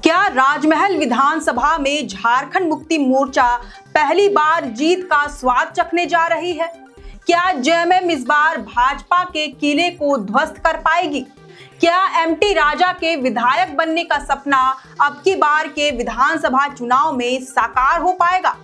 क्या राजमहल विधानसभा में झारखंड मुक्ति मोर्चा पहली बार जीत का स्वाद चखने जा रही है? क्या जेएमएम इस बार भाजपा के किले को ध्वस्त कर पाएगी? क्या एमटी राजा के विधायक बनने का सपना अब की बार के विधानसभा चुनाव में साकार हो पाएगा?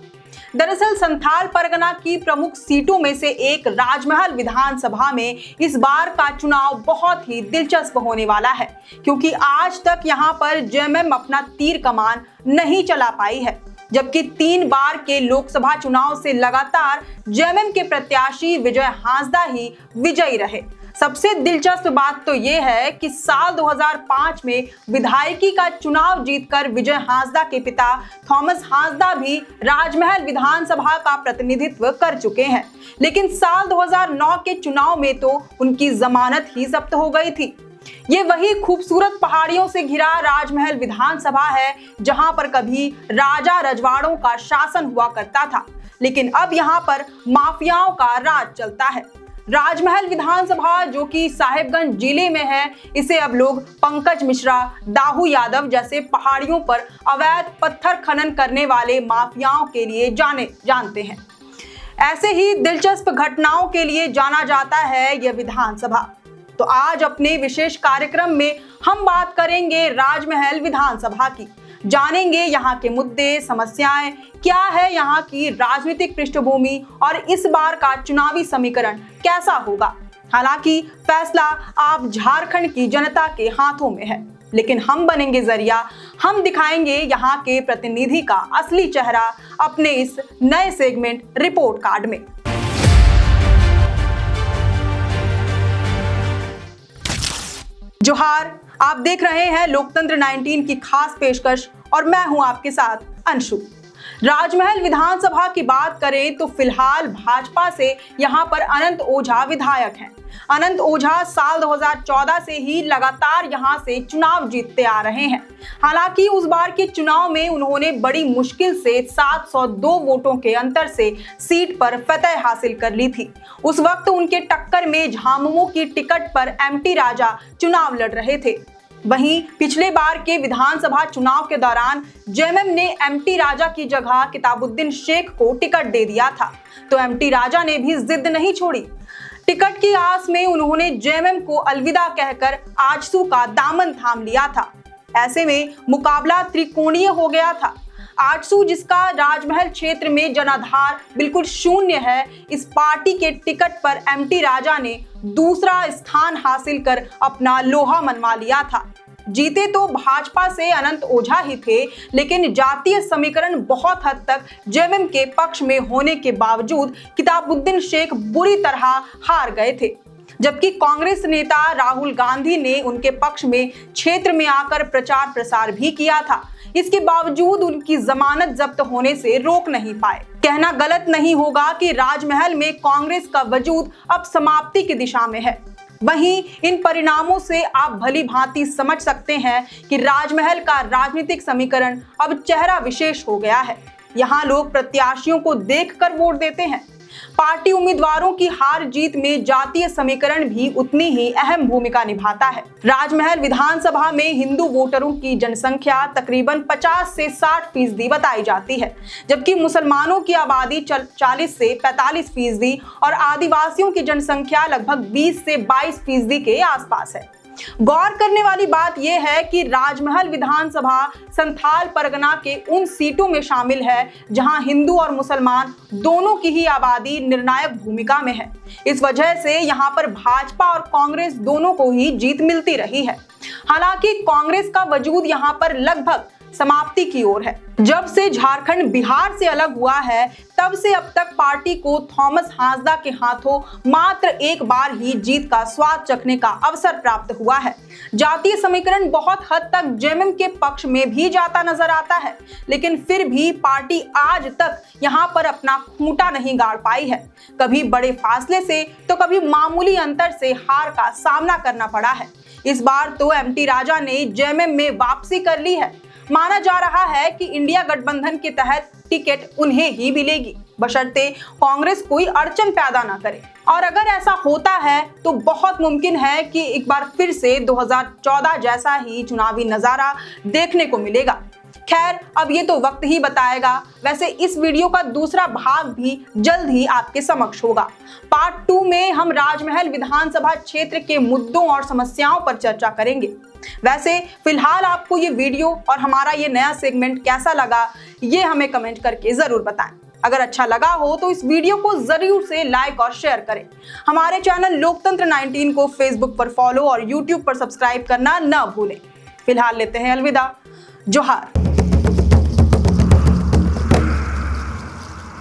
दरअसल संथाल परगना की प्रमुख सीटों में से एक राजमहल विधानसभा में इस बार का चुनाव बहुत ही दिलचस्प होने वाला है, क्योंकि आज तक यहां पर जेएमएम अपना तीर कमान नहीं चला पाई है, जबकि 3 बार के लोकसभा चुनाव से लगातार जेएमएम के प्रत्याशी विजय हांसदा ही विजयी रहे। सबसे दिलचस्प बात तो ये है कि साल 2005 में विधायकी का चुनाव जीतकर विजय हांसदा के पिता थॉमस हांसदा भी राजमहल विधानसभा का प्रतिनिधित्व कर चुके हैं, लेकिन साल 2009 के चुनाव में तो उनकी जमानत ही जब्त हो गई थी। ये वही खूबसूरत पहाड़ियों से घिरा राजमहल विधानसभा है जहां पर कभी राजा रजवाड़ों का शासन हुआ करता था, लेकिन अब यहां पर माफियाओं का राज चलता है। राजमहल विधानसभा जो कि साहिबगंज जिले में है, इसे अब लोग पंकज मिश्रा, दाऊ यादव जैसे पहाड़ियों पर अवैध पत्थर खनन करने वाले माफियाओं के लिए जानते हैं। ऐसे ही दिलचस्प घटनाओं के लिए जाना जाता है यह विधानसभा। तो आज अपने विशेष कार्यक्रम में हम बात करेंगे राजमहल विधानसभा की, जानेंगे यहाँ के मुद्दे, समस्याएं, क्या है यहाँ की राजनीतिक पृष्ठभूमि और इस बार का चुनावी समीकरण कैसा होगा। हालांकि फैसला आप झारखंड की जनता के हाथों में है, लेकिन हम बनेंगे जरिया, हम दिखाएंगे यहाँ के प्रतिनिधि का असली चेहरा अपने इस नए सेगमेंट रिपोर्ट कार्ड में। जोहार, आप देख रहे हैं लोकतंत्र 19 की खास पेशकश और मैं हूं आपके साथ अंशु। राजमहल विधानसभा की बात करें तो फिलहाल भाजपा से यहां पर अनंत ओझा विधायक हैं। अनंत ओझा साल 2014 से ही लगातार यहां से चुनाव जीतते आ रहे हैं। हालांकि उस बार के चुनाव में उन्होंने बड़ी मुश्किल से 702 वोटों के अंतर से सीट पर फतह हासिल कर ली थी। उस वक्त उनके टक्कर में झामुमो की टिकट पर एमटी राजा चुनाव लड़ रहे थे। वहीं पिछले बार के विधानसभा चुनाव के दौरान जेएमएम ने एमटी राजा की जगह किताबुद्दीन शेख को टिकट दे दिया था, तो एमटी राजा ने भी जिद नहीं छोड़ी। टिकट की आस में उन्होंने जेएमएम को अलविदा कहकर आजसू का दामन थाम लिया था। ऐसे में मुकाबला त्रिकोणीय हो गया था। आजसू, जिसका राजमहल क्षेत्र में जनाधार बिल्कुल शून्य है, इस पार्टी के टिकट पर एमटी राजा ने दूसरा स्थान हासिल कर अपना लोहा मनवा लिया था। जीते तो भाजपा से अनंत ओझा ही थे, लेकिन जातीय समीकरण बहुत हद तक जेएमएम के पक्ष में होने के बावजूद किताबुद्दीन शेख बुरी तरह हार गए थे, जबकि कांग्रेस नेता राहुल गांधी ने उनके पक्ष में क्षेत्र में आकर प्रचार प्रसार भी किया था। इसके बावजूद उनकी जमानत जब्त होने से रोक नहीं पाए। कहना गलत नहीं होगा कि राजमहल में कांग्रेस का वजूद अब समाप्ति की दिशा में है। वहीं इन परिणामों से आप भली भांति समझ सकते हैं कि राजमहल का राजनीतिक समीकरण अब चेहरा विशेष हो गया है। यहाँ लोग प्रत्याशियों को देखकर वोट देते हैं। पार्टी उम्मीदवारों की हार जीत में जातीय समीकरण भी उतनी ही अहम भूमिका निभाता है। राजमहल विधानसभा में हिंदू वोटरों की जनसंख्या तकरीबन 50 से 60% बताई जाती है, जबकि मुसलमानों की आबादी 40 से 45% और आदिवासियों की जनसंख्या लगभग 20 से 22% के आसपास है। गौर करने वाली बात यह है कि राजमहल विधानसभा संथाल परगना के उन सीटों में शामिल है जहां हिंदू और मुसलमान दोनों की ही आबादी निर्णायक भूमिका में है। इस वजह से यहां पर भाजपा और कांग्रेस दोनों को ही जीत मिलती रही है। हालांकि कांग्रेस का वजूद यहां पर लगभग समाप्ति की ओर है। जब से झारखंड बिहार से अलग हुआ है, तब से अब तक पार्टी को थॉमस हांसदा के हाथों मात्र एक बार ही जीत का स्वाद चखने का अवसर प्राप्त हुआ है। जातीय समीकरण बहुत हद तक जेएमएम के पक्ष में भी जाता नजर आता है, लेकिन फिर भी पार्टी आज तक यहां पर अपना खूंटा नहीं गाड़ पाई है। कभी बड़े फासले से तो कभी मामूली अंतर से हार का सामना करना पड़ा है। इस बार तो एमटी राजा ने जेएमएम में वापसी कर ली है। माना जा रहा है कि इंडिया गठबंधन के तहत टिकट उन्हें ही मिलेगी। बशर्ते कांग्रेस कोई अड़चन पैदा ना करे। और अगर ऐसा होता है तो बहुत मुमकिन है कि एक बार फिर से 2014 जैसा ही चुनावी नजारा देखने को मिलेगा। खैर, अब ये तो वक्त ही बताएगा। वैसे इस वीडियो का दूसरा भाग भी जल्द ही आपके समक्ष होगा। पार्ट 2 में हम राजमहल विधानसभा क्षेत्र के मुद्दों और समस्याओं पर चर्चा करेंगे। वैसे फिलहाल आपको ये वीडियो और हमारा ये नया सेगमेंट कैसा लगा, ये हमें कमेंट करके जरूर बताएं। अगर अच्छा लगा हो तो इस वीडियो को जरूर से लाइक और शेयर करें। हमारे चैनल लोकतंत्र 19 को फेसबुक पर फॉलो और यूट्यूब पर सब्सक्राइब करना न भूलें। फिलहाल लेते हैं अलविदा। जोहार।